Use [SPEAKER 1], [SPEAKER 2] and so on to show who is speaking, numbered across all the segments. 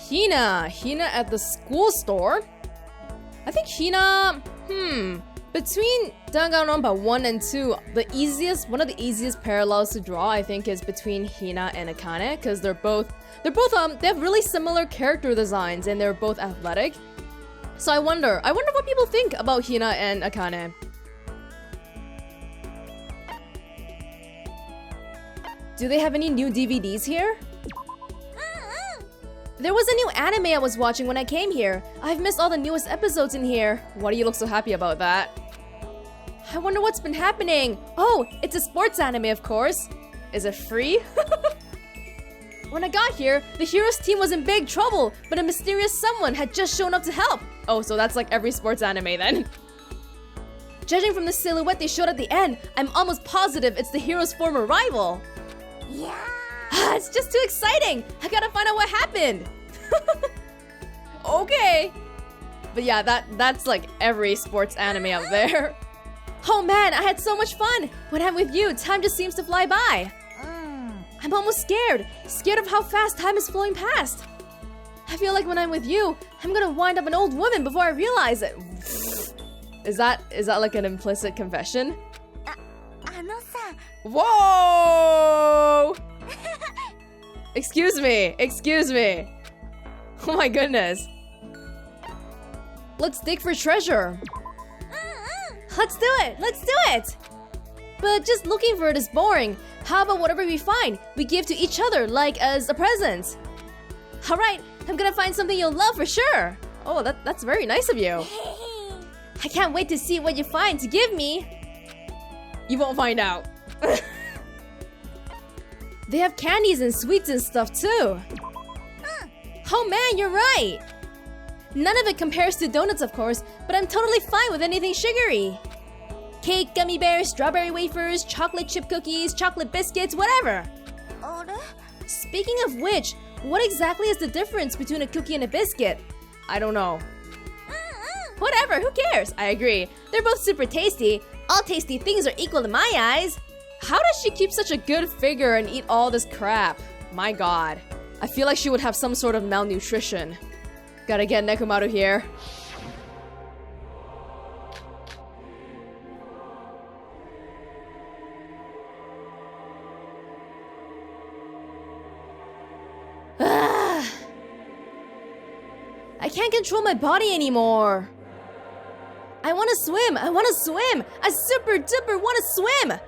[SPEAKER 1] Hina at the school store? I think Hina, between Danganronpa 1 and 2, one of the easiest parallels to draw, I think, is between Hina and Akane, because they have really similar character designs, and they're both athletic. So I wonder what people think about Hina and Akane. Do they have any new DVDs here? There was a new anime I was watching when I came here. I've missed all the newest episodes in here. Why do you look so happy about that? I wonder what's been happening. Oh, it's a sports anime, of course. Is it free? When I got here, the heroes team was in big trouble, but a mysterious someone had just shown up to help. Oh, so that's like every sports anime then. Judging from the silhouette they showed at the end, I'm almost positive it's the hero's former rival. Yeah. It's just too exciting! I gotta find out what happened! Okay! But yeah, that's like every sports anime out there. Oh man, I had so much fun! When I'm with you, time just seems to fly by. I'm almost scared of how fast time is flowing past. I feel like when I'm with you, I'm gonna wind up an old woman before I realize it. Is that like an implicit confession? Whoa! Excuse me. Oh my goodness. Let's dig for treasure. Let's do it. But just looking for it is boring. How about whatever we find, we give to each other, like as a present? Alright, I'm gonna find something you'll love for sure. Oh, that's very nice of you. I can't wait to see what you find to give me. You won't find out. They have candies and sweets and stuff too. Oh man, you're right. None of it compares to donuts, of course, but I'm totally fine with anything sugary. Cake, gummy bears, strawberry wafers, chocolate chip cookies, chocolate biscuits, whatever. Speaking of which, what exactly is the difference between a cookie and a biscuit? I don't know. Whatever, who cares? I agree. They're both super tasty. All tasty things are equal in my eyes. How does she keep such a good figure and eat all this crap? My god. I feel like she would have some sort of malnutrition. Gotta get Nekomaru here. I can't control my body anymore. I wanna swim! I super duper wanna swim!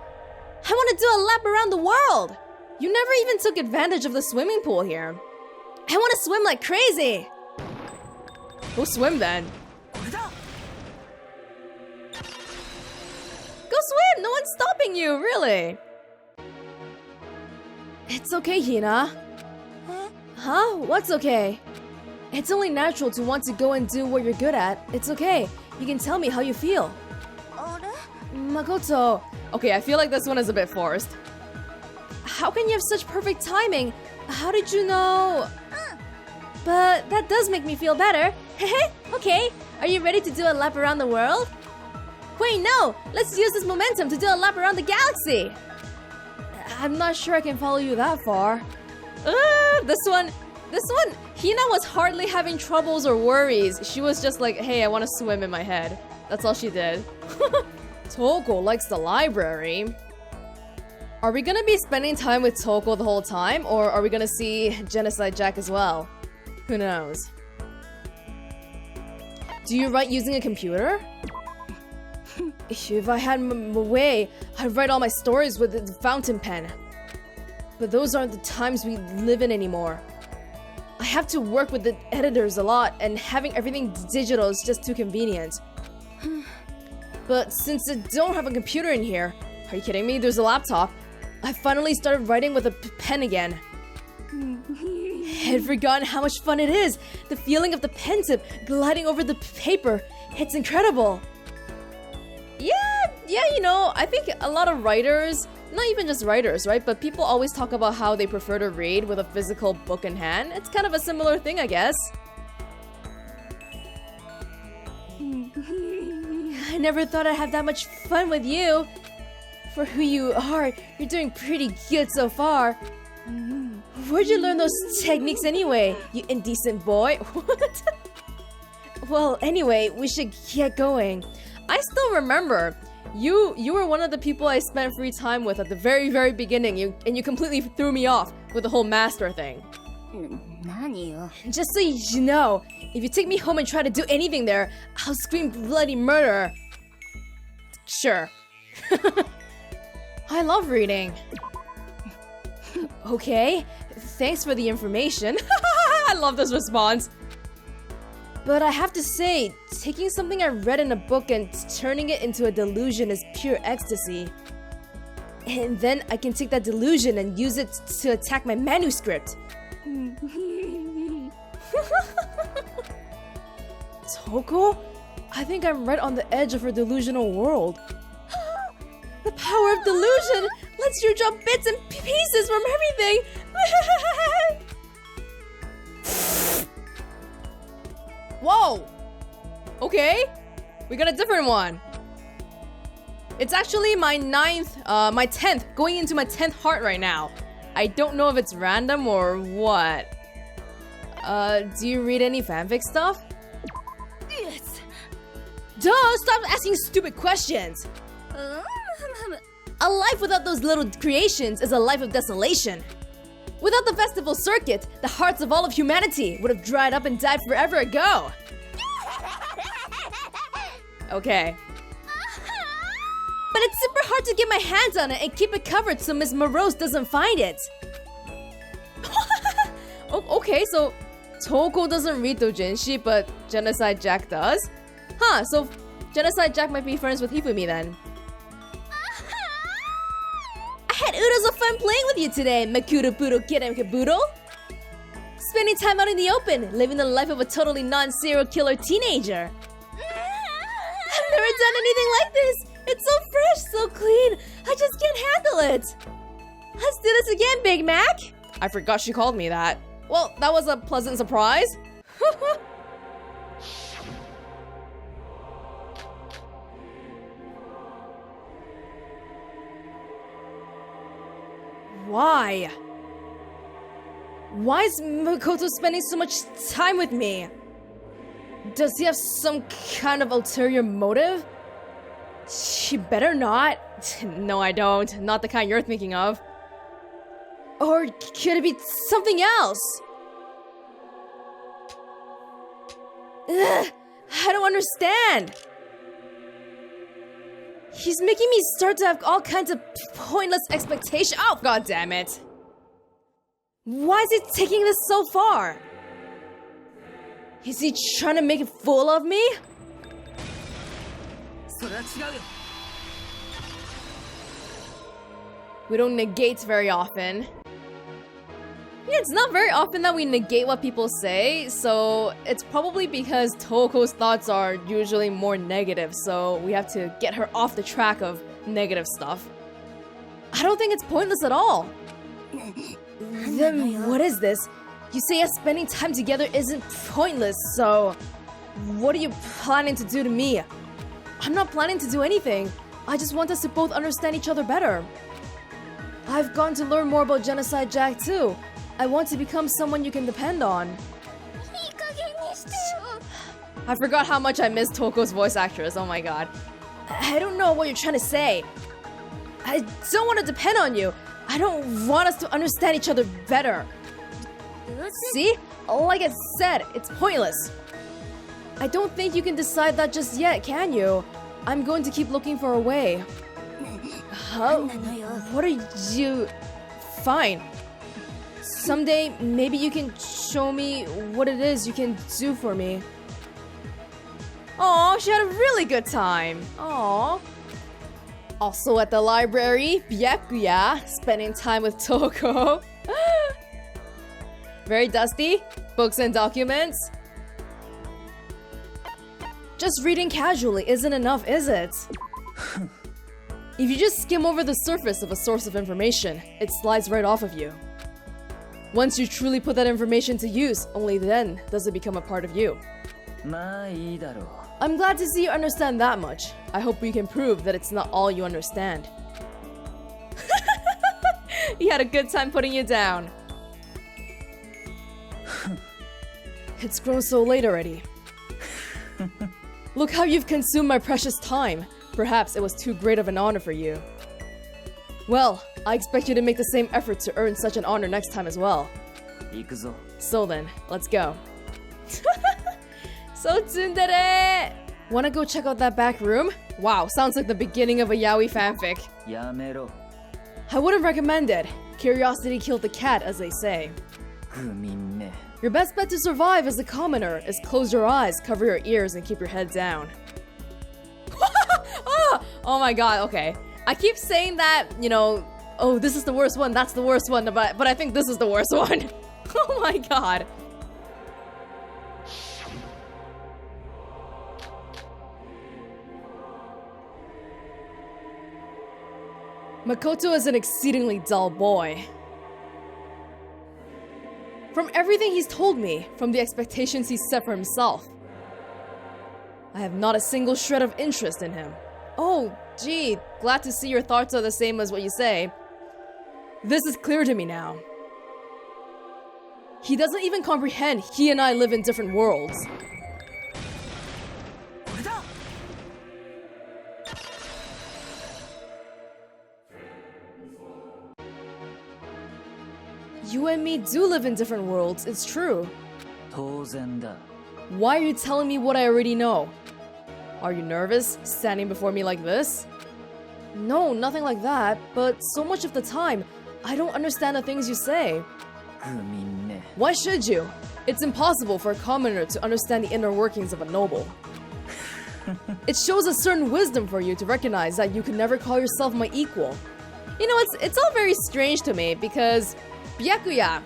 [SPEAKER 1] I want to do a lap around the world! You never even took advantage of the swimming pool here. I want to swim like crazy! Go swim then. Go swim! No one's stopping you, really! It's okay, Hina. Huh? What's okay? It's only natural to want to go and do what you're good at. It's okay. You can tell me how you feel. Makoto. Okay, I feel like this one is a bit forced. How can you have such perfect timing? How did you know? But that does make me feel better. Okay, are you ready to do a lap around the world? Wait, no! Let's use this momentum to do a lap around the galaxy! I'm not sure I can follow you that far. This one, Hina was hardly having troubles or worries. She was just like, hey, I want to swim in my head. That's all she did. Toko likes the library. Are we gonna be spending time with Toko the whole time, or are we gonna see Genocide Jack as well? Who knows? Do you write using a computer? If I had my way, I'd write all my stories with the fountain pen. But those aren't the times we live in anymore. I have to work with the editors a lot, and having everything digital is just too convenient. But since I don't have a computer in here, are you kidding me? There's a laptop. I finally started writing with a pen again. I'd forgotten how much fun it is. The feeling of the pen tip gliding over the paper. It's incredible. Yeah, you know, I think a lot of writers, not even just writers, right? But people always talk about how they prefer to read with a physical book in hand. It's kind of a similar thing, I guess. I never thought I'd have that much fun with you. For who you are, you're doing pretty good so far. Where'd you learn those techniques anyway, you indecent boy? What? Well, anyway, we should get going. I still remember, you were one of the people I spent free time with at the very, very beginning, and you completely threw me off with the whole master thing. Just so you know, if you take me home and try to do anything there, I'll scream bloody murder. Sure. I love reading. Okay, thanks for the information. I love this response. But I have to say, taking something I read in a book and turning it into a delusion is pure ecstasy. And then I can take that delusion and use it to attack my manuscript. Toko? I think I'm right on the edge of her delusional world. The power of delusion lets you drop bits and pieces from everything. Whoa! Okay, we got a different one. It's actually my 10th, going into my 10th heart right now. I don't know if it's random or what. Do you read any fanfic stuff? Yes. Duh, stop asking stupid questions. A life without those little creations is a life of desolation. Without the festival circuit, the hearts of all of humanity would have dried up and died forever ago. Okay. But it's super hard to get my hands on it and keep it covered so Miss Morose doesn't find it. Okay, so Toko doesn't read doujinshi, but Genocide Jack does? Huh, so Genocide Jack might be friends with Hifumi then. I had oodles of fun playing with you today, Makuru Puro Kira Kaboodle. Spending time out in the open, living the life of a totally non-serial killer teenager. I've never done anything like this. It's so fresh, so clean. I just can't handle it. Let's do this again, Big Mac. I forgot she called me that. Well, that was a pleasant surprise. Why? Why is Makoto spending so much time with me? Does he have some kind of ulterior motive? She better not. No, I don't. Not the kind you're thinking of. Or could it be something else? Ugh, I don't understand. He's making me start to have all kinds of pointless expectations. Oh, god damn it. Why is he taking this so far? Is he trying to make a fool of me? We don't negate very often. Yeah, it's not very often that we negate what people say, so it's probably because Toko's thoughts are usually more negative, so we have to get her off the track of negative stuff. I don't think it's pointless at all. Then what is this? You say us spending time together isn't pointless, so what are you planning to do to me? I'm not planning to do anything. I just want us to both understand each other better. I've gone to learn more about Genocide Jack too. I want to become someone you can depend on. I forgot how much I miss Toko's voice actress, oh my god. I don't know what you're trying to say. I don't want to depend on you. I don't want us to understand each other better. See? Like I said, it's pointless. I don't think you can decide that just yet, can you? I'm going to keep looking for a way. Huh? What are you... Fine. Someday, maybe you can show me what it is you can do for me. Aw, she had a really good time. Aw. Also at the library, Byakuya, spending time with Toko. Very dusty. Books and documents. Just reading casually isn't enough, is it? If you just skim over the surface of a source of information, it slides right off of you. Once you truly put that information to use, only then does it become a part of you. I'm glad to see you understand that much. I hope we can prove that it's not all you understand. He had a good time putting you down. It's grown so late already. Look how you've consumed my precious time. Perhaps it was too great of an honor for you. Well, I expect you to make the same effort to earn such an honor next time as well. So then, let's go. So tsundere! Wanna go check out that back room? Wow, sounds like the beginning of a yaoi fanfic. I wouldn't recommend it. Curiosity killed the cat, as they say. Your best bet to survive as a commoner is close your eyes, cover your ears, and keep your head down. Oh my god, okay. I keep saying that, you know, oh, this is the worst one, that's the worst one, but I think this is the worst one. Oh my god. Makoto is an exceedingly dull boy. From everything he's told me, from the expectations he's set for himself, I have not a single shred of interest in him. Oh, gee, glad to see your thoughts are the same as what you say. This is clear to me now. He doesn't even comprehend he and I live in different worlds. You and me do live in different worlds, it's true. Why are you telling me what I already know? Are you nervous, standing before me like this? No, nothing like that, but so much of the time, I don't understand the things you say. Why should you? It's impossible for a commoner to understand the inner workings of a noble. It shows a certain wisdom for you to recognize that you can never call yourself my equal. You know, it's all very strange to me because Byakuya,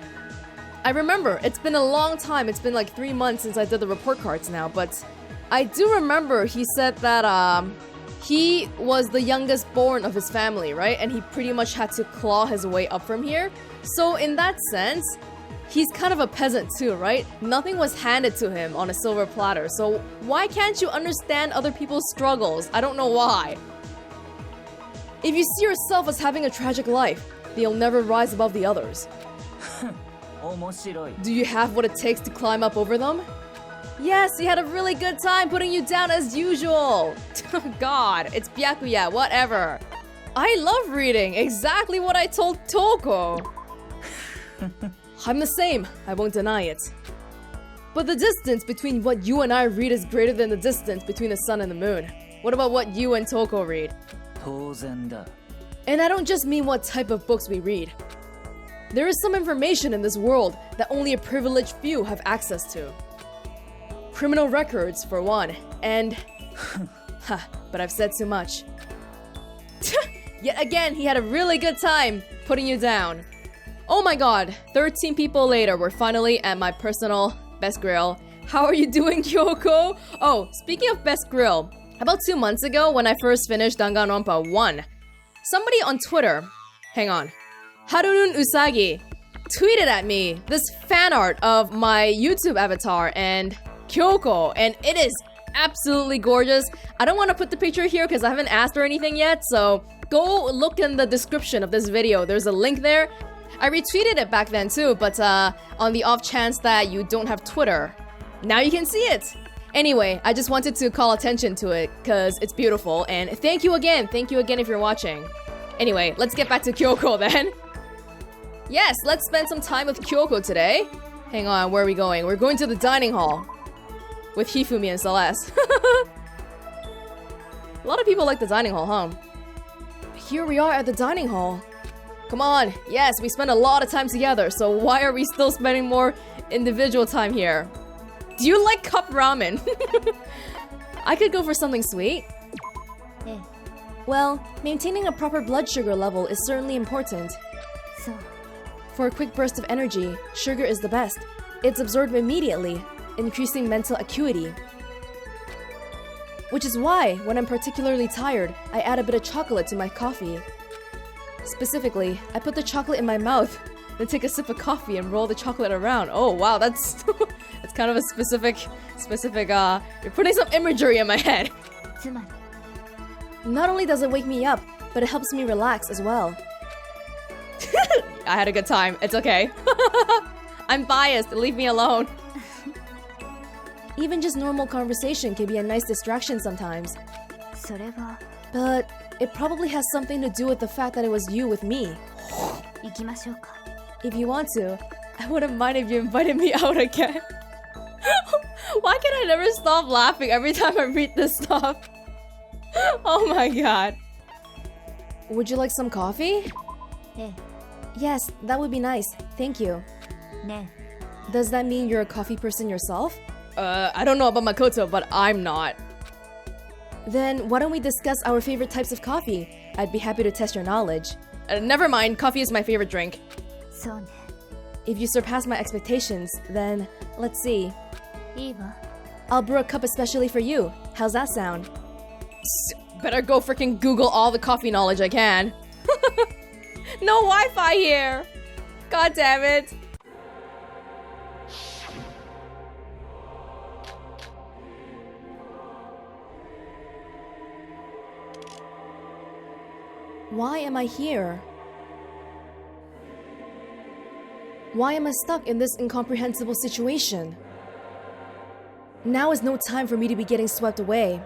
[SPEAKER 1] I remember, it's been a long time, it's been like 3 months since I did the report cards now, but I do remember he said that he was the youngest born of his family, right? And he pretty much had to claw his way up from here. So in that sense, he's kind of a peasant too, right? Nothing was handed to him on a silver platter, so why can't you understand other people's struggles? I don't know why. If you see yourself as having a tragic life, then you'll never rise above the others. Do you have what it takes to climb up over them? Yes, he had a really good time putting you down as usual. God, it's Byakuya, whatever. I love reading, exactly what I told Toko. I'm the same, I won't deny it. But the distance between what you and I read is greater than the distance between the sun and the moon. What about what you and Toko read? And I don't just mean what type of books we read. There is some information in this world that only a privileged few have access to. Criminal records, for one, and... but I've said too much. Yet again, he had a really good time putting you down. Oh my god, 13 people later, we're finally at my personal best grill. How are you doing, Kyoko? Oh, speaking of best grill, about 2 months ago when I first finished Danganronpa 1, somebody on Twitter, hang on, Harunun Usagi, tweeted at me this fan art of my YouTube avatar and Kyoko, and it is absolutely gorgeous. I don't want to put the picture here because I haven't asked her anything yet, so go look in the description of this video. There's a link there. I retweeted it back then too, but on the off chance that you don't have Twitter, now you can see it. Anyway, I just wanted to call attention to it because it's beautiful, and thank you again if you're watching. Anyway, let's get back to Kyoko then. Yes, let's spend some time with Kyoko today. Hang on, where are we going? We're going to the dining hall with Hifumi and Celeste. A lot of people like the dining hall, huh? Here we are at the dining hall. Come on, yes, we spend a lot of time together, so why are we still spending more individual time here? Do you like cup ramen? I could go for something sweet. Well, maintaining a proper blood sugar level is certainly important. For a quick burst of energy, sugar is the best. It's absorbed immediately, increasing mental acuity. Which is why, when I'm particularly tired, I add a bit of chocolate to my coffee. Specifically, I put the chocolate in my mouth, then take a sip of coffee and roll the chocolate around. Oh wow, that's that's kind of a specific, you're putting some imagery in my head. Not only does it wake me up, but it helps me relax as well. I had a good time, it's okay. I'm biased, leave me alone. Even just normal conversation can be a nice distraction sometimes.
[SPEAKER 2] それは
[SPEAKER 1] But it probably has something to do with the fact that it was you with me.
[SPEAKER 2] 行きましょうか
[SPEAKER 1] If you want to, I wouldn't mind if you invited me out again. Why can I never stop laughing every time I read this stuff? Oh my god. Would you like some coffee?
[SPEAKER 2] え
[SPEAKER 1] Yes, that would be nice. Thank you.
[SPEAKER 2] えね
[SPEAKER 1] Does that mean you're a coffee person yourself? I don't know about Makoto, but I'm not. Then why don't we discuss our favorite types of coffee? I'd be happy to test your knowledge. Never mind, coffee is my favorite drink.
[SPEAKER 2] えそうね
[SPEAKER 1] If you surpass my expectations, then let's see.
[SPEAKER 2] いいわ
[SPEAKER 1] I'll brew a cup especially for you. How's that sound? Better go freaking Google all the coffee knowledge I can. No Wi-Fi here. God damn it. Why am I here? Why am I stuck in this incomprehensible situation? Now is no time for me to be getting swept away.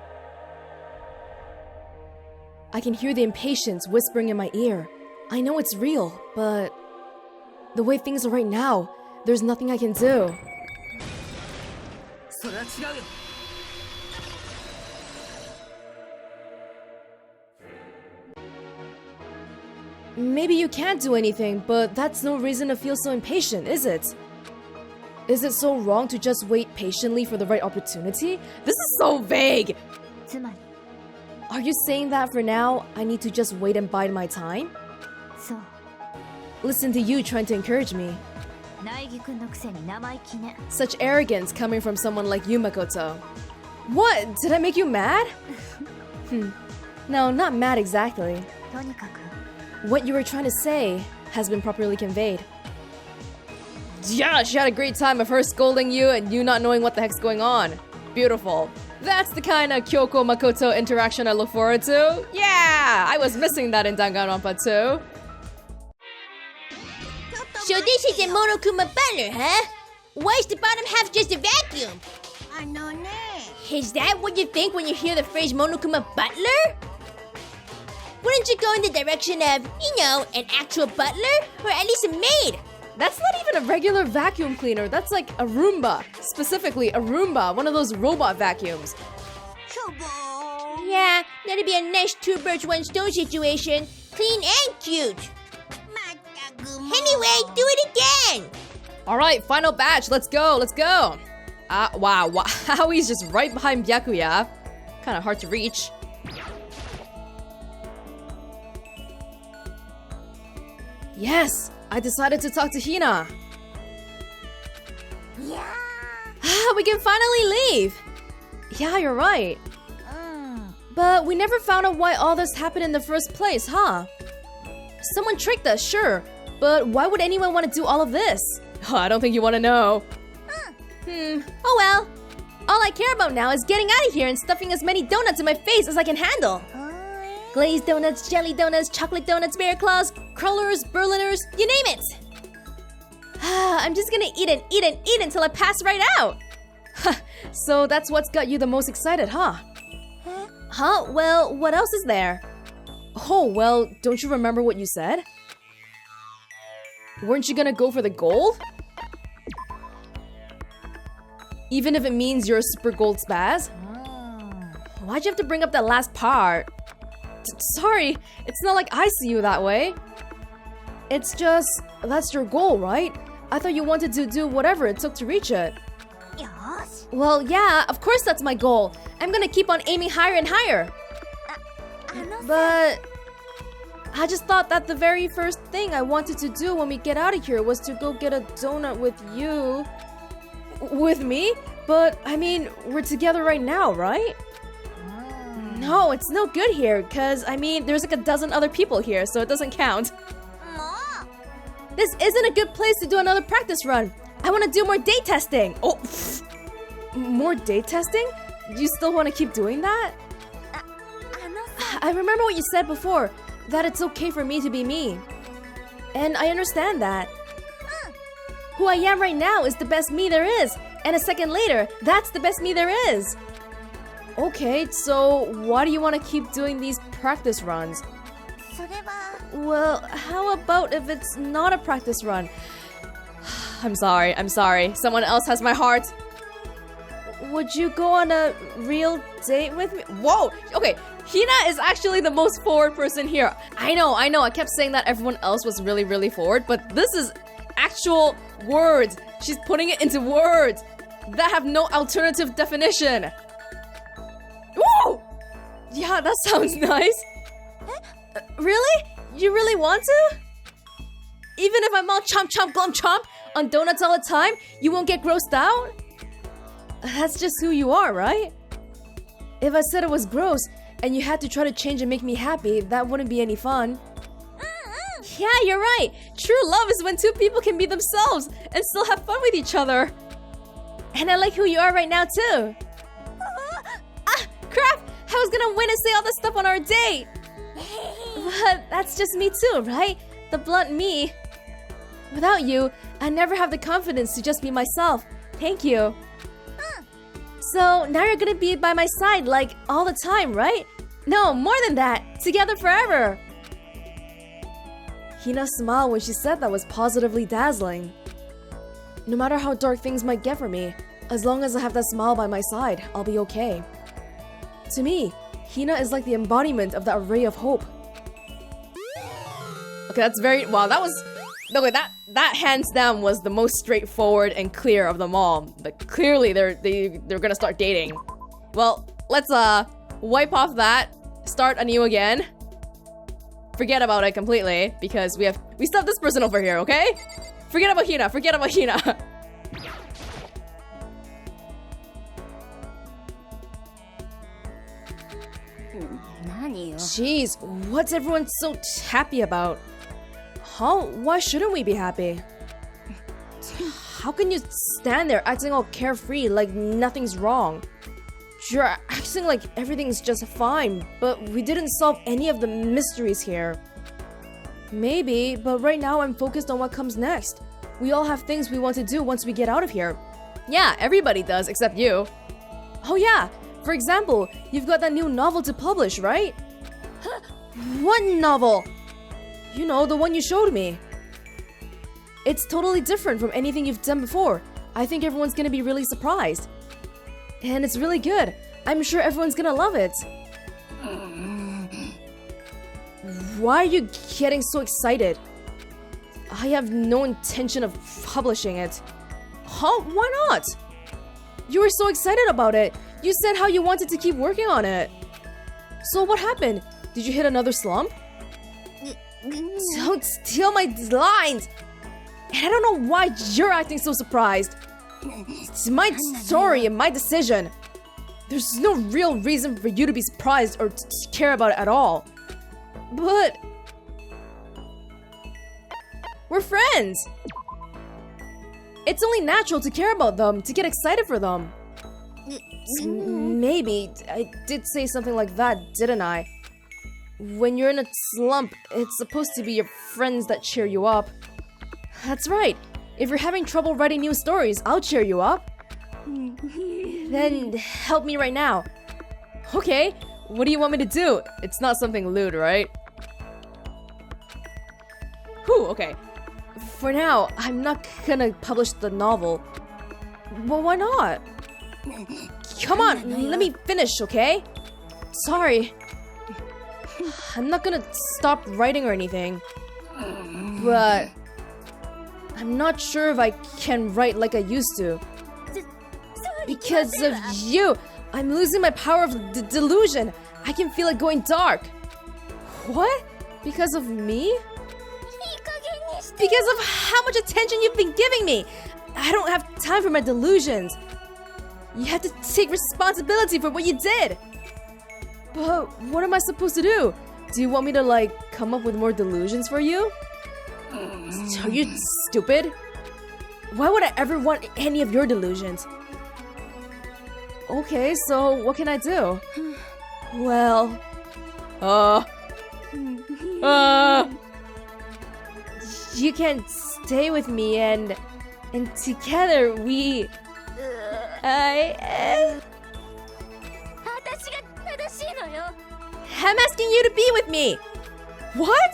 [SPEAKER 1] I can hear the impatience whispering in my ear. I know it's real, but the way things are right now, there's nothing I can do.
[SPEAKER 2] それは違うよ
[SPEAKER 1] Maybe you can't do anything, but that's no reason to feel so impatient, is it? Is it so wrong to just wait patiently for the right opportunity? This is so vague!
[SPEAKER 2] つまり
[SPEAKER 1] Are you saying that for now, I need to just wait and bide my time?
[SPEAKER 2] そう
[SPEAKER 1] Listen to you trying to encourage me.
[SPEAKER 2] 苗木くんのくせに生意気ね
[SPEAKER 1] Such arrogance coming from someone like you, Makoto. What? Did I make you mad? No, not mad exactly.
[SPEAKER 2] とにかく
[SPEAKER 1] What you were trying to say has been properly conveyed. Yeah, she had a great time of her scolding you and you not knowing what the heck's going on. Beautiful. That's the kind of Kyoko Makoto interaction I look forward to. Yeah, I was missing that in Danganronpa too.
[SPEAKER 3] So this is a monokuma butler, huh? Why's the bottom half just a vacuum? I know that. Is that what you think when you hear the phrase monokuma butler? Wouldn't you go in the direction of, an actual butler? Or at least a maid?
[SPEAKER 1] That's not even a regular vacuum cleaner. That's like a Roomba. Specifically, a Roomba, one of those robot vacuums.
[SPEAKER 3] Yeah, that'd be a nice two birds, one stone situation. Clean and cute. Anyway, do it again.
[SPEAKER 1] All right, final batch. Let's go. Let's go. Wow. Howie's just right behind Byakuya. Kind of hard to reach. Yes, I decided to talk to Hina.
[SPEAKER 3] Yeah.
[SPEAKER 1] We can finally leave. Yeah, you're right. But we never found out why all this happened in the first place, huh? Someone tricked us, sure. But why would anyone want to do all of this? I don't think you want to know. Oh well. All I care about now is getting out of here and stuffing as many donuts in my face as I can handle. Glazed donuts, jelly donuts, chocolate donuts, bear claws, crullers, Berliners, you name it. I'm just gonna eat and eat and eat until I pass right out. So that's what's got you the most excited, huh? Huh? Well, what else is there? Oh, well, don't you remember what you said? Weren't you gonna go for the gold? Even if it means you're a super gold spaz? Why'd you have to bring up that last part? Sorry, it's not like I see you that way. It's just, that's your goal, right? I thought you wanted to do whatever it took to reach it.
[SPEAKER 3] Yes.
[SPEAKER 1] Well, yeah, of course that's my goal. I'm gonna keep on aiming higher and higher. But I just thought that the very first thing I wanted to do when we get out of here was to go get a donut with you. With me? But, I mean, we're together right now, right? No, it's no good here, cause, I mean, there's like a dozen other people here, so it doesn't count. This isn't a good place to do another practice run. I want to do more date testing. Oh, more date testing? You still want to keep doing that? I remember what you said before, that it's okay for me to be me. And I understand that. Who I am right now is the best me there is, and a second later, that's the best me there is. Okay, so why do you want to keep doing these practice runs? Well, how about if it's not a practice run? I'm sorry. Someone else has my heart. Would you go on a real date with me? Whoa! Okay, Hina is actually the most forward person here. I know. I kept saying that everyone else was really, really forward, but this is actual words. She's putting it into words that have no alternative definition. Whoa! Yeah, that sounds nice. Really? You really want to? Even if I'm all chomp chomp glum chomp on donuts all the time, you won't get grossed out? That's just who you are, right? If I said it was gross and you had to try to change and make me happy, that wouldn't be any fun. Yeah, you're right. True love is when two people can be themselves and still have fun with each other. And I like who you are right now, too. Crap! I was gonna win and say all this stuff on our date. But that's just me too, right? The blunt me. Without you, I never have the confidence to just be myself. Thank you. So now you're gonna be by my side like all the time, right? No, more than that. Together forever. Hina's smile when she said that was positively dazzling. No matter how dark things might get for me, as long as I have that smile by my side, I'll be okay. To me, Hina is like the embodiment of that ray of hope. Okay, that's very... Wow, that was... Okay, that hands down was the most straightforward and clear of them all. But clearly they're gonna start dating. Well, let's wipe off that, start anew again. Forget about it completely because we still have this person over here, okay? Forget about Hina. Jeez, what's everyone so happy about? Huh? Why shouldn't we be happy? How can you stand there acting all carefree like nothing's wrong? You're acting like everything's just fine, but we didn't solve any of the mysteries here. Maybe, but right now I'm focused on what comes next. We all have things we want to do once we get out of here. Yeah, everybody does, except you. Oh yeah, for example, you've got that new novel to publish, right? What novel? You know, the one you showed me. It's totally different from anything you've done before. I think everyone's gonna be really surprised. And it's really good. I'm sure everyone's gonna love it. Why are you getting so excited? I have no intention of publishing it. Huh? Why not? You were so excited about it. You said how you wanted to keep working on it. So what happened? Did you hit another slump? Don't steal my lines! And I don't know why you're acting so surprised. It's my story and my decision. There's no real reason for you to be surprised or to care about it at all. But... we're friends! It's only natural to care about them, to get excited for them. Maybe. I did say something like that, didn't I? When you're in a slump, it's supposed to be your friends that cheer you up. That's right. If you're having trouble writing new stories, I'll cheer you up. Then help me right now. Okay, what do you want me to do? It's not something lewd, right? Whew, okay. For now, I'm not gonna publish the novel. Well, why not? Come on, let me finish, okay? Sorry. I'm not gonna stop writing or anything. But... I'm not sure if I can write like I used to. Because of you! I'm losing my power of delusion! I can feel it going dark! What? Because of me? Because of how much attention you've been giving me! I don't have time for my delusions! You have to take responsibility for what you did! But what am I supposed to do? Do you want me to, like, come up with more delusions for you? Are you stupid? Why would I ever want any of your delusions? Okay, so what can I do? Well... you can stay with me and together we... I'm asking you to be with me. What?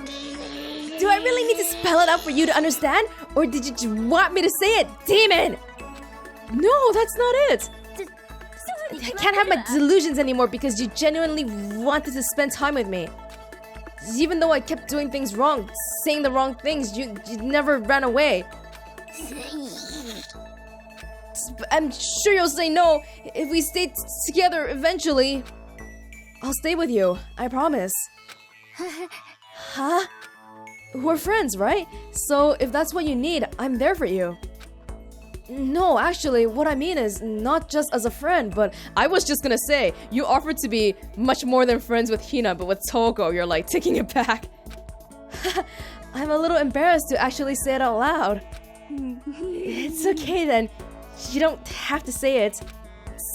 [SPEAKER 1] Do I really need to spell it out for you to understand? Or did you just want me to say it? Demon! No, that's not it. I can't have my delusions anymore because you genuinely wanted to spend time with me. Even though I kept doing things wrong, saying the wrong things, you never ran away. I'm sure you'll say no if we stay together eventually. I'll stay with you, I promise. Huh? We're friends, right? So if that's what you need, I'm there for you. No, actually, what I mean is not just as a friend, but I was just gonna say, you offered to be much more than friends with Hina, but with Toko, you're like taking it back. I'm a little embarrassed to actually say it out loud. It's okay then. You don't have to say it.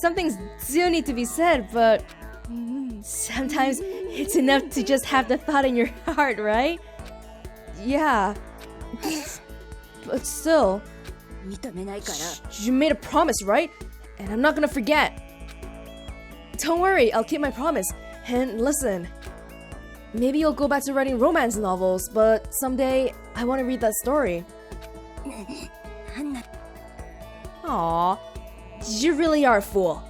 [SPEAKER 1] Some things do need to be said, but sometimes it's enough to just have the thought in your heart, right? Yeah. But still, you made a promise, right? And I'm not gonna forget. Don't worry, I'll keep my promise. And listen, maybe you'll go back to writing romance novels, but someday I want to read that story. Aww, you really are a fool.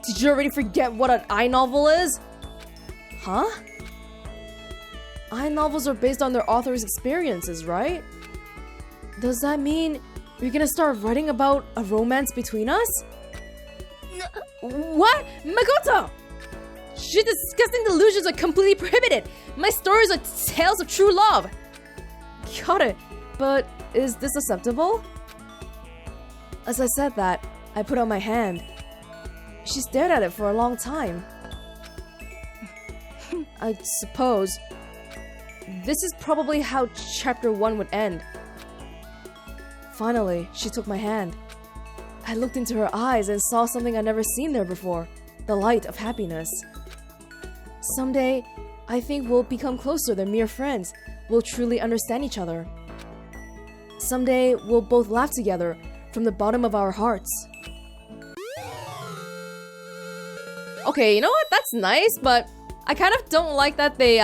[SPEAKER 1] Did you already forget what an I-novel is? Huh? I-novels are based on their author's experiences, right? Does that mean you're gonna start writing about a romance between us? What? Makoto! Your disgusting delusions are completely prohibited! My stories are tales of true love! Got it, but is this acceptable? As I said that, I put out my hand. She stared at it for a long time. I suppose this is probably how chapter 1 would end. Finally, she took my hand. I looked into her eyes and saw something I'd never seen there before. The light of happiness. Someday, I think we'll become closer than mere friends. We'll truly understand each other. Someday, we'll both laugh together from the bottom of our hearts. Okay, you know what? That's nice, but I kind of don't like that they,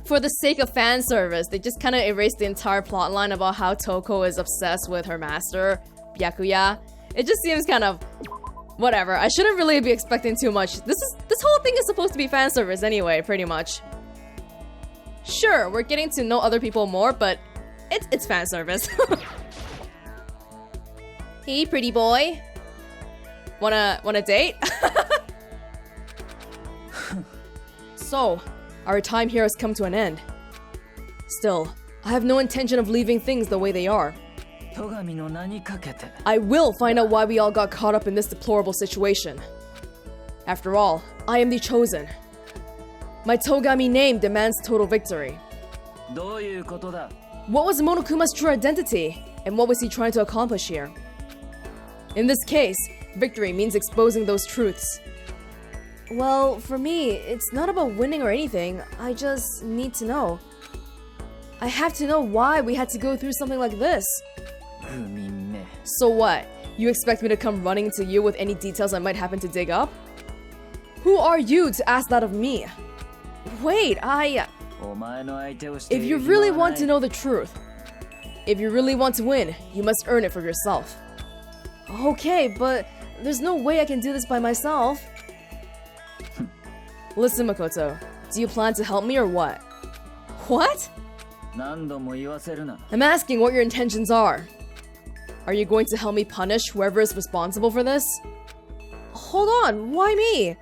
[SPEAKER 1] for the sake of fan service, they just kind of erased the entire plotline about how Toko is obsessed with her master, Byakuya. It just seems kind of whatever. I shouldn't really be expecting too much. This whole thing is supposed to be fan service anyway, pretty much. Sure, we're getting to know other people more, but it's fan service. Hey, pretty boy. Wanna date? So, our time here has come to an end. Still, I have no intention of leaving things the way they are. I will find out why we all got caught up in this deplorable situation. After all, I am the chosen. My Togami name demands total victory. What was Monokuma's true identity, and what was he trying to accomplish here? In this case, victory means exposing those truths. Well, for me, it's not about winning or anything. I just need to know. I have to know why we had to go through something like this. So what? You expect me to come running to you with any details I might happen to dig up? Who are you to ask that of me? Wait, If you really want to know the truth, if you really want to win, you must earn it for yourself. Okay, but there's no way I can do this by myself. Listen, Makoto, do you plan to help me or what? What? I'm asking what your intentions are. Are you going to help me punish whoever is responsible for this? Hold on, why me?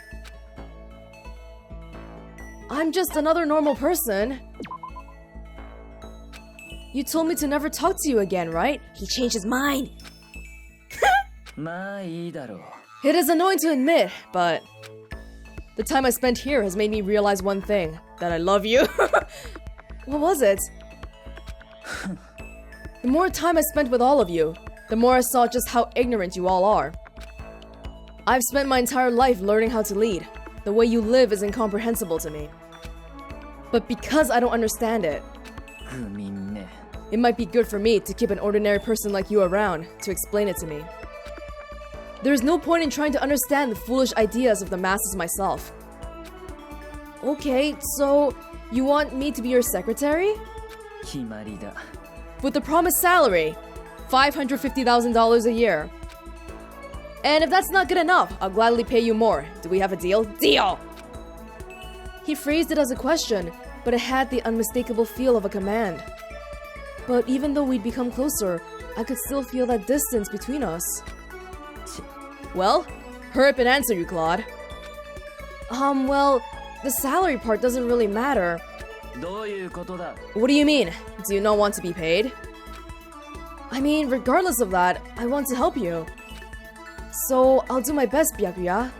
[SPEAKER 1] I'm just another normal person. You told me to never talk to you again, right? He changed his mind. It is annoying to admit, but the time I spent here has made me realize one thing, that I love you. What was it? The more time I spent with all of you, the more I saw just how ignorant you all are. I've spent my entire life learning how to lead. The way you live is incomprehensible to me. But because I don't understand it, It might be good for me to keep an ordinary person like you around to explain it to me. There's no point in trying to understand the foolish ideas of the masses myself. Okay, so you want me to be your secretary?
[SPEAKER 4] 決まりだ。
[SPEAKER 1] With the promised salary, $550,000 a year. And if that's not good enough, I'll gladly pay you more. Do we have a deal? Deal! He phrased it as a question, but it had the unmistakable feel of a command. But even though we'd become closer, I could still feel that distance between us. Well, hurry up and answer, you Claude. Well, the salary part doesn't really matter.
[SPEAKER 4] どういうことだ?
[SPEAKER 1] What do you mean? Do you not want to be paid? I mean, regardless of that, I want to help you. So, I'll do my best, Byakuya.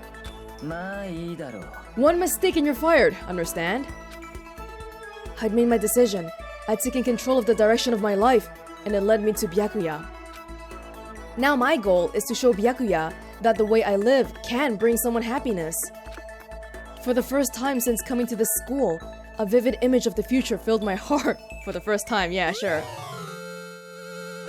[SPEAKER 4] まあいいだろう。
[SPEAKER 1] One mistake and you're fired, understand? I'd made my decision. I'd taken control of the direction of my life, and it led me to Byakuya. Now my goal is to show Byakuya that the way I live can bring someone happiness. For the first time since coming to this school, a vivid image of the future filled my heart. For the first time, yeah, sure.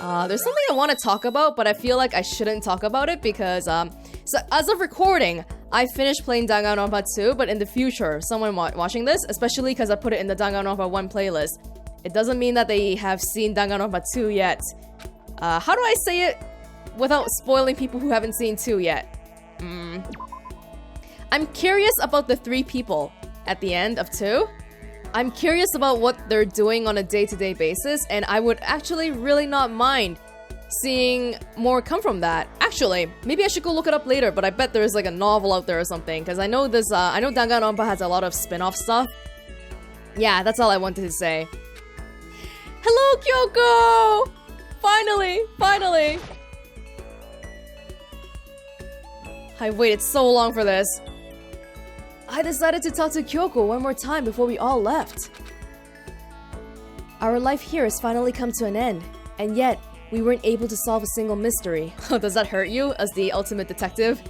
[SPEAKER 1] There's something I want to talk about, but I feel like I shouldn't talk about it because, so as of recording, I finished playing Danganronpa 2, but in the future, someone watching this, especially because I put it in the Danganronpa 1 playlist, it doesn't mean that they have seen Danganronpa 2 yet. How do I say it without spoiling people who haven't seen 2 yet? I'm curious about the 3 people at the end of 2. I'm curious about what they're doing on a day-to-day basis, and I would actually really not mind seeing more come from that. Actually, maybe I should go look it up later, but I bet there's like a novel out there or something, because I know this, I know Danganronpa has a lot of spin-off stuff. Yeah, that's all I wanted to say. Hello, Kyoko! Finally! I waited so long for this. I decided to talk to Kyoko one more time before we all left. Our life here has finally come to an end, and yet we weren't able to solve a single mystery. Does that hurt you, as the ultimate detective?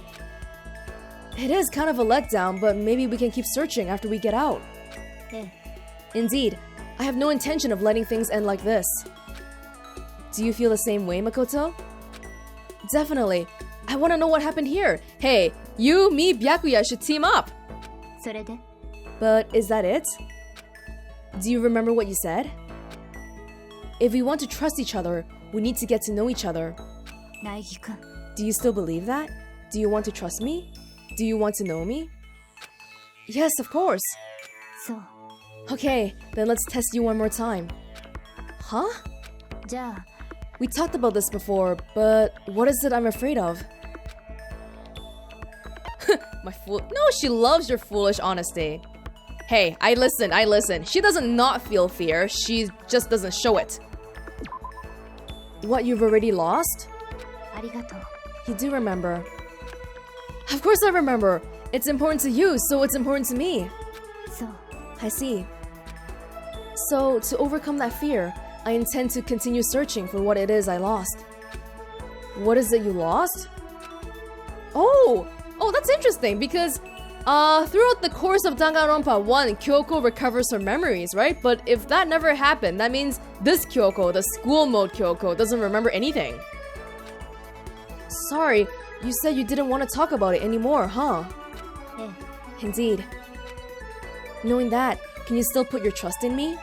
[SPEAKER 1] It is kind of a letdown, but maybe we can keep searching after we get out. Indeed, I have no intention of letting things end like this. Do you feel the same way, Makoto? Definitely. I want to know what happened here. Hey, you, me, Byakuya should team up.
[SPEAKER 2] それで
[SPEAKER 1] But is that it? Do you remember what you said? If we want to trust each other, we need to get to know each other.
[SPEAKER 2] 苗木くん
[SPEAKER 1] Do you still believe that? Do you want to trust me? Do you want to know me? Yes, of course.
[SPEAKER 2] そう
[SPEAKER 1] Okay, then let's test you one more time. Huh?
[SPEAKER 2] じゃあ
[SPEAKER 1] We talked about this before, but what is it I'm afraid of? My fool. No, she loves your foolish honesty. Hey, I listen. She doesn't not feel fear. She just doesn't show it. What, you've already lost?
[SPEAKER 2] ありがとう
[SPEAKER 1] You do remember. Of course I remember. It's important to you, so it's important to me.
[SPEAKER 2] そう
[SPEAKER 1] I see. So, to overcome that fear, I intend to continue searching for what it is I lost. What is it you lost? Oh, that's interesting because throughout the course of Danganronpa 1, Kyoko recovers her memories, right? But if that never happened, that means this Kyoko, the school mode Kyoko, doesn't remember anything. Sorry, you said you didn't want to talk about it anymore, huh?
[SPEAKER 2] ええ
[SPEAKER 1] Indeed. Knowing that, can you still put your trust in me?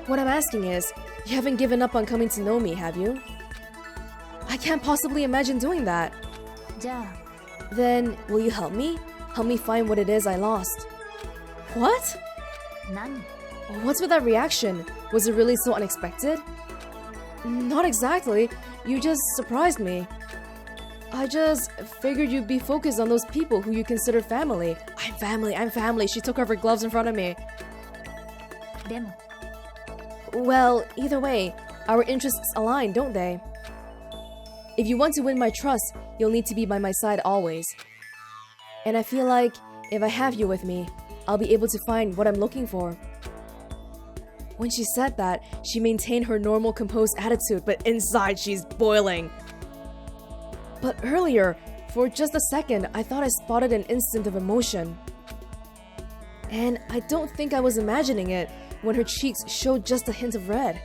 [SPEAKER 1] What I'm asking is, you haven't given up on coming to know me, have you? I can't possibly imagine doing that.
[SPEAKER 2] じゃあ
[SPEAKER 1] Then, will you help me? Help me find what it is I lost. What?
[SPEAKER 2] 何
[SPEAKER 1] What's with that reaction? Was it really so unexpected? Not exactly. You just surprised me. I just figured you'd be focused on those people who you consider family. I'm family. She took off her gloves in front of me.
[SPEAKER 2] でも
[SPEAKER 1] Well, either way, our interests align, don't they? If you want to win my trust, you'll need to be by my side always. And I feel like if I have you with me, I'll be able to find what I'm looking for. When she said that, she maintained her normal composed attitude, but inside she's boiling. But earlier, for just a second, I thought I spotted an instant of emotion. And I don't think I was imagining it when her cheeks showed just a hint of red.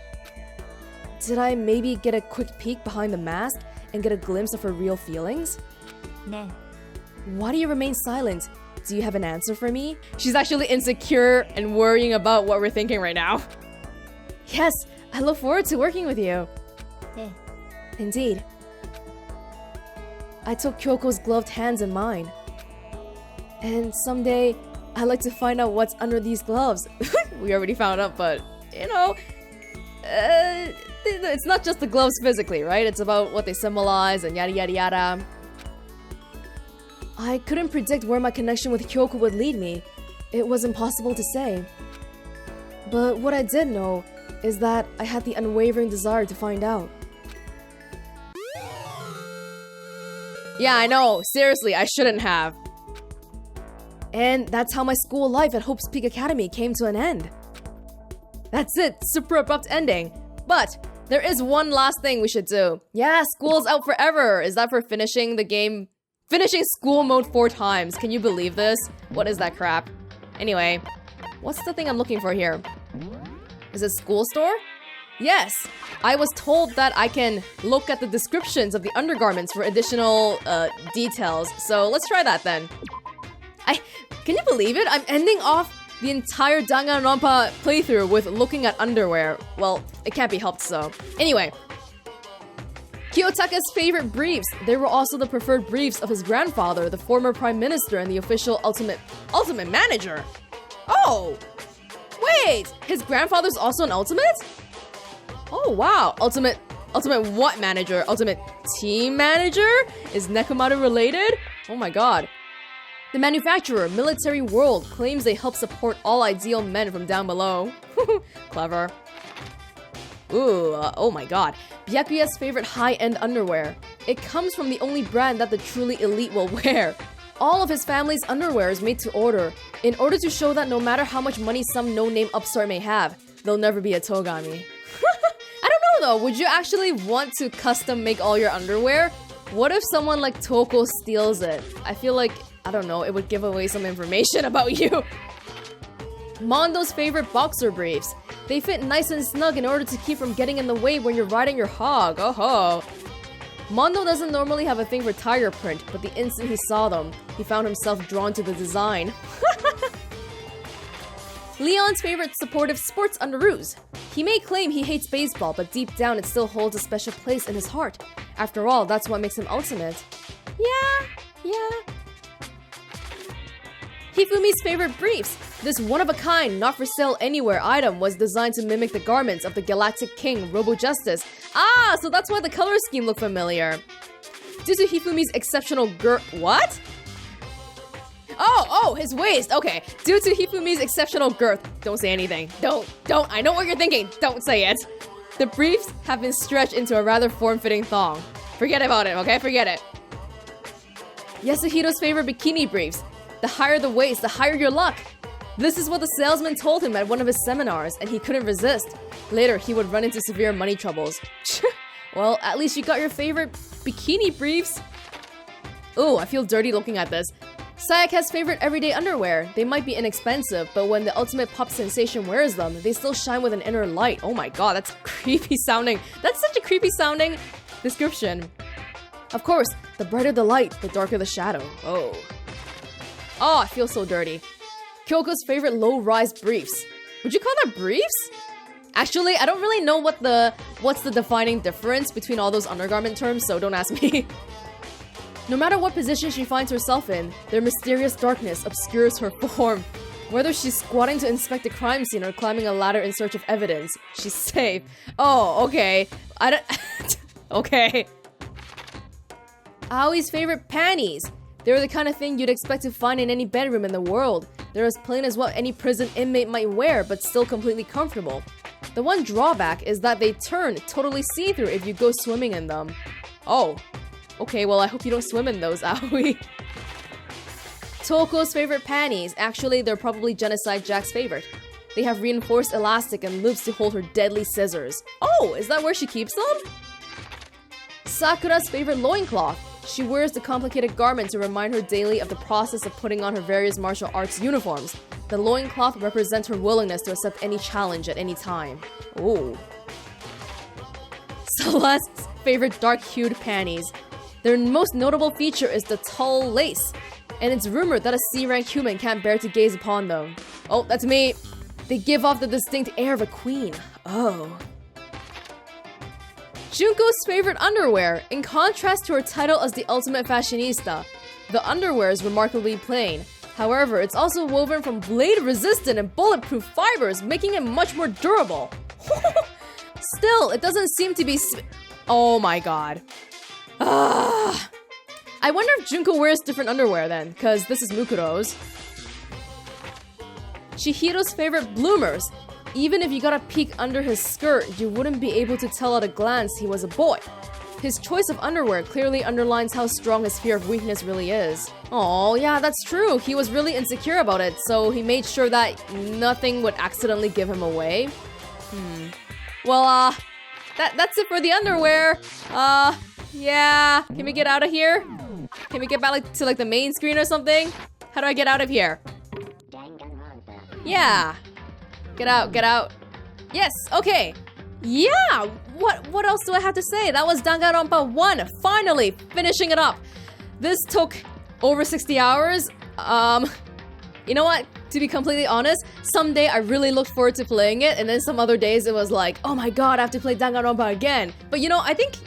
[SPEAKER 1] Did I maybe get a quick peek behind the mask and get a glimpse of her real feelings?
[SPEAKER 2] ね
[SPEAKER 1] Why do you remain silent? Do you have an answer for me? She's actually insecure and worrying about what we're thinking right now. Yes, I look forward to working with you.
[SPEAKER 2] え
[SPEAKER 1] Indeed. I took Kyoko's gloved hands in mine. And someday, I'd like to find out what's under these gloves. We already found out, but, you know, it's not just the gloves physically, right? It's about what they symbolize and yada yada yada. I couldn't predict where my connection with Kyoko would lead me. It was impossible to say. But what I did know is that I had the unwavering desire to find out. Yeah, I know. Seriously, I shouldn't have. And that's how my school life at Hope's Peak Academy came to an end. That's it. Super abrupt ending. But there is one last thing we should do. Yeah, school's out forever. Is that for finishing the game? Finishing school mode 4 times. Can you believe this? What is that crap? Anyway, what's the thing I'm looking for here? Is it school store? Yes, I was told that I can look at the descriptions of the undergarments for additional details. So let's try that then. Can you believe it? I'm ending off the entire Danganronpa playthrough with looking at underwear. Well, it can't be helped so. Anyway, Kiyotaka's favorite briefs. They were also the preferred briefs of his grandfather, the former prime minister and the official ultimate manager. Oh, wait, his grandfather's also an ultimate? Oh wow, ultimate what manager? Ultimate team manager? Is Nekomaru related? Oh my god. The manufacturer, Military World, claims they help support all ideal men from down below. Clever. Ooh, oh my god. Byakuya's favorite high-end underwear. It comes from the only brand that the truly elite will wear. All of his family's underwear is made to order, in order to show that no matter how much money some no-name upstart may have, they'll never be a Togami. I don't know though, would you actually want to custom make all your underwear? What if someone like Toko steals it? I feel like, I don't know, it would give away some information about you. Mondo's favorite boxer briefs. They fit nice and snug in order to keep from getting in the way when you're riding your hog. Oh ho. Mondo doesn't normally have a thing for tiger print, but the instant he saw them, he found himself drawn to the design. Leon's favorite supportive sports underoos. He may claim he hates baseball, but deep down it still holds a special place in his heart. After all, that's what makes him ultimate. Yeah. Hifumi's favorite briefs. This one-of-a-kind, not-for-sale anywhere item was designed to mimic the garments of the Galactic King, Robo-Justice. Ah, so that's why the color scheme looked familiar. Due to Hifumi's exceptional what? Oh, his waist, okay. Due to Hifumi's exceptional girth. Don't say anything. Don't. I know what you're thinking. Don't say it. The briefs have been stretched into a rather form-fitting thong. Forget about it, okay? Forget it. Yasuhiro's favorite bikini briefs. The higher the waist, the higher your luck. This is what the salesman told him at one of his seminars, and he couldn't resist. Later, he would run into severe money troubles. Well, at least you got your favorite bikini briefs. Ooh, I feel dirty looking at this. Sayaka's favorite everyday underwear. They might be inexpensive, but when the ultimate pop sensation wears them, they still shine with an inner light. Oh my god, that's creepy sounding. That's such a creepy sounding description. Of course, the brighter the light, the darker the shadow. Oh, I feel so dirty. Kyoko's favorite low-rise briefs. Would you call that briefs? Actually, I don't really know what's the defining difference between all those undergarment terms, so don't ask me. No matter what position she finds herself in, their mysterious darkness obscures her form. Whether she's squatting to inspect a crime scene or climbing a ladder in search of evidence, she's safe. Oh, okay. Okay. Aoi's favorite panties. They're the kind of thing you'd expect to find in any bedroom in the world. They're as plain as what any prison inmate might wear, but still completely comfortable. The one drawback is that they turn totally see-through if you go swimming in them. Oh. Okay, well I hope you don't swim in those, Aoi. Toko's favorite panties. Actually, they're probably Genocide Jack's favorite. They have reinforced elastic and loops to hold her deadly scissors. Oh, is that where she keeps them? Sakura's favorite loincloth. She wears the complicated garment to remind her daily of the process of putting on her various martial arts uniforms. The loincloth represents her willingness to accept any challenge at any time. Ooh. Celeste's favorite dark-hued panties. Their most notable feature is the tall lace, and it's rumored that a C-rank human can't bear to gaze upon them. Oh, that's me. They give off the distinct air of a queen. Oh. Junko's favorite underwear. In contrast to her title as the ultimate fashionista, the underwear is remarkably plain. However, it's also woven from blade-resistant and bulletproof fibers, making it much more durable. Still, it doesn't seem to be oh my god. I wonder if Junko wears different underwear then, because this is Mukuro's. Chihiro's favorite bloomers. Even if you got a peek under his skirt, you wouldn't be able to tell at a glance he was a boy. His choice of underwear clearly underlines how strong his fear of weakness really is. Oh, yeah, that's true. He was really insecure about it, so he made sure that nothing would accidentally give him away. Well, that's it for the underwear. Yeah. Can we get out of here? Can we get back to the main screen or something? How do I get out of here? Yeah. Get out. Yes, okay. Yeah, what else do I have to say? That was Danganronpa 1, finally finishing it up. This took over 60 hours. You know what? To be completely honest, someday I really looked forward to playing it, and then some other days it was like, oh my god, I have to play Danganronpa again. But I think,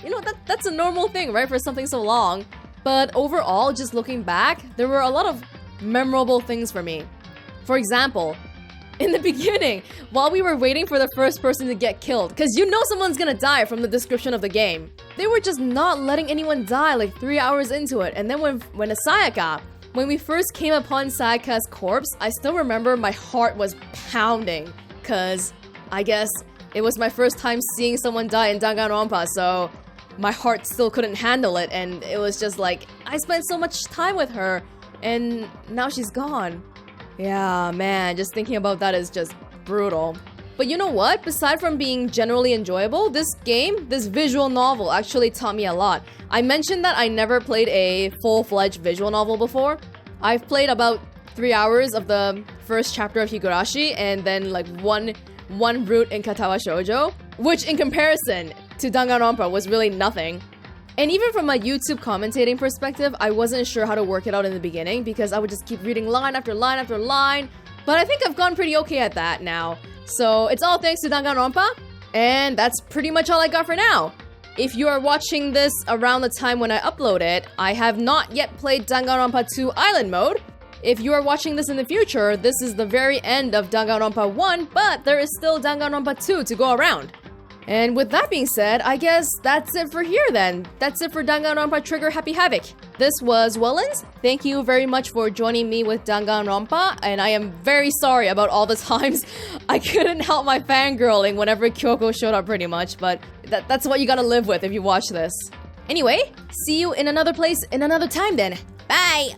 [SPEAKER 1] that's a normal thing, right, for something so long. But overall, just looking back, there were a lot of memorable things for me. For example, in the beginning, while we were waiting for the first person to get killed, because someone's gonna die from the description of the game, they were just not letting anyone die 3 hours into it. And then when we first came upon Sayaka's corpse, I still remember my heart was pounding, because I guess it was my first time seeing someone die in Danganronpa, so my heart still couldn't handle it, and it was just like, I spent so much time with her, and now she's gone. Yeah, man, just thinking about that is just brutal. But you know what? Beside from being generally enjoyable, this visual novel actually taught me a lot. I mentioned that I never played a full-fledged visual novel before. I've played about 3 hours of the first chapter of Higurashi and then one route in Katawa Shoujo, which in comparison to Danganronpa was really nothing. And even from a YouTube commentating perspective, I wasn't sure how to work it out in the beginning because I would just keep reading line after line after line. But I think I've gone pretty okay at that now. So it's all thanks to Danganronpa, and that's pretty much all I got for now. If you are watching this around the time when I upload it, I have not yet played Danganronpa 2 Island Mode. If you are watching this in the future, this is the very end of Danganronpa 1, but there is still Danganronpa 2 to go around. And with that being said, I guess that's it for here then. That's it for Danganronpa Trigger Happy Havoc. This was Wellens. Thank you very much for joining me with Danganronpa, and I am very sorry about all the times I couldn't help my fangirling whenever Kyoko showed up pretty much, but that's what you gotta live with if you watch this. Anyway, see you in another place in another time then. Bye!